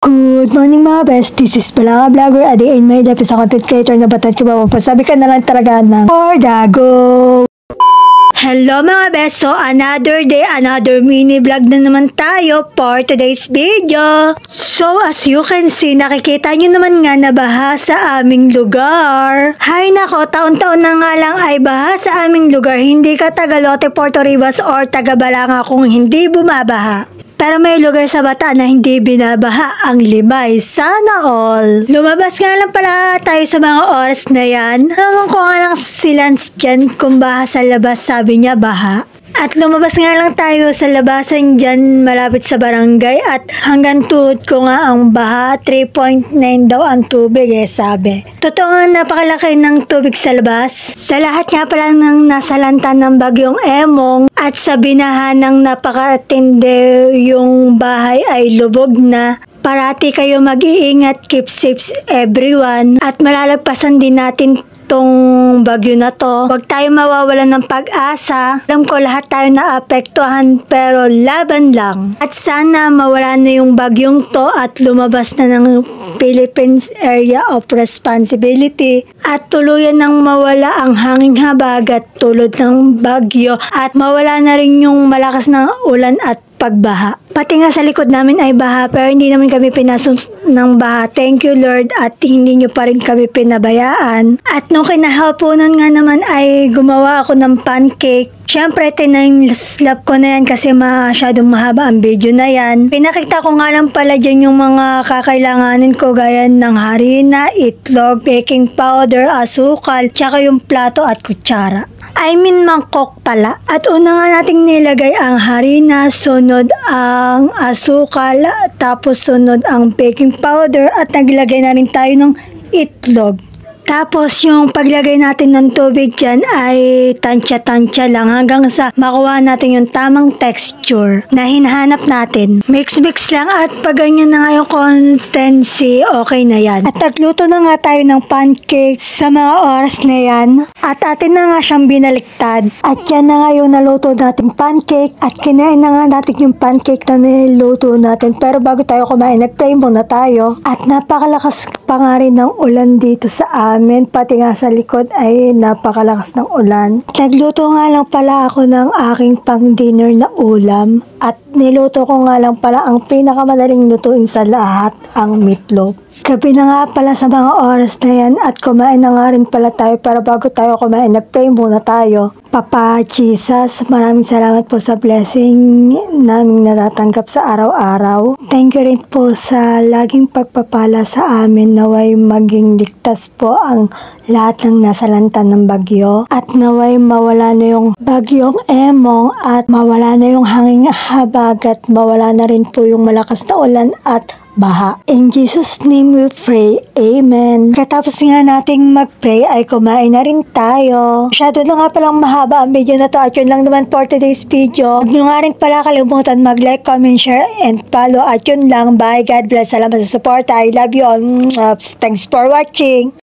Good morning mga best, this is Balanga Vlogger, a day in my life sa content creator na batat ko ba pasabi ka na lang talaga ng for the go! Hello mga best, so another day, another mini vlog na naman tayo for today's video. So as you can see, nakikita nyo naman nga na baha sa aming lugar. Hay nako, taon-taon na nga lang ay baha sa aming lugar, hindi ka taga Lote, Puerto Ribas or taga Balanga kung hindi bumabaha. Pero may lugar sa Bataan na hindi binabaha ang Limay. Sana all. Lumabas nga lang pala tayo sa mga oras na yan. Hanggang ko nga lang si Lance dyan kung baha sa labas, sabi niya baha. At lumabas nga lang tayo sa labasan dyan malapit sa barangay at hanggang tuhod ko nga ang baha, 3.9 daw ang tubig sabi. Totoo nga napakalaki ng tubig sa labas. Sa lahat nga pala ng nasalanta ng bagyong Emong at sa binaha ng napakatindi yung bahay ay lubog na. Parati kayo mag-iingat, keep safe everyone at malalagpasan din natin tong bagyo na to. Huwag tayo mawawalan ng pag-asa. Alam ko lahat tayo naapektuhan pero laban lang. At sana mawala na yung bagyong to at lumabas na ng Philippines Area of Responsibility at tuluyan nang mawala ang hanging habagat tulad ng bagyo at mawala na rin yung malakas na ulan at pagbaha. Pati nga sa likod namin ay baha pero hindi naman kami pinasok ng baha. Thank you Lord at hindi nyo pa rin kami pinabayaan. At nung kinahaponan nga naman ay gumawa ako ng pancake. Siyempre, tinime-lapse ko na yan kasi masyadong mahaba ang video na yan. Pinakita ko nga lang pala dyan yung mga kakailanganin ko gaya ng harina, itlog, baking powder, asukal, tsaka yung plato at kutsara. I mean mangkok pala. At una nga nating nilagay ang harina, sunod ang asukal, tapos sunod ang baking powder at naglagay na rin tayo ng itlog. Tapos yung paglagay natin ng tubig dyan ay tansya-tansya lang hanggang sa makuha natin yung tamang texture na hinahanap natin. Mix-mix lang at pag ganyan na nga yung consistency, okay na yan. At nagluto na nga tayo ng pancake sa mga oras na yan. At atin na nga siyang binaliktad. At yan na nga yung naluto nating pancake. At kinain na nga natin yung pancake na niluto natin. Pero bago tayo kumain, nag-pray muna tayo. At napakalakas pa nga rin ng ulan dito sa amin, pati nga sa likod ay napakalakas ng ulan. Nagluto nga lang pala ako ng aking pang dinner na ulam at niluto ko nga lang pala ang pinakamadaling lutuin sa lahat, ang meatloaf. Gabi na nga pala sa mga oras na yan at kumain na nga rin pala tayo pero bago tayo kumain, nag-pray muna tayo. Papa Jesus, maraming salamat po sa blessing naming natatanggap sa araw-araw. Thank you rin po sa laging pagpapala sa amin, naway maging ligtas po ang lahat ng nasalanta ng bagyo at naway mawala na yung bagyong Emong at mawala na yung hanging habagat, mawala na rin po yung malakas na ulan at baha. In Jesus' name we pray. Amen. Katapos nga nating mag-pray ay kumain na rin tayo. Masyado na nga palang mahaba ang video na to at yun lang naman for today's video. Huwag nyo nga rin pala kalimutan mag-like, comment, share, and follow at yun lang. Bye. God bless. Salamat sa support. I love you all. Thanks for watching.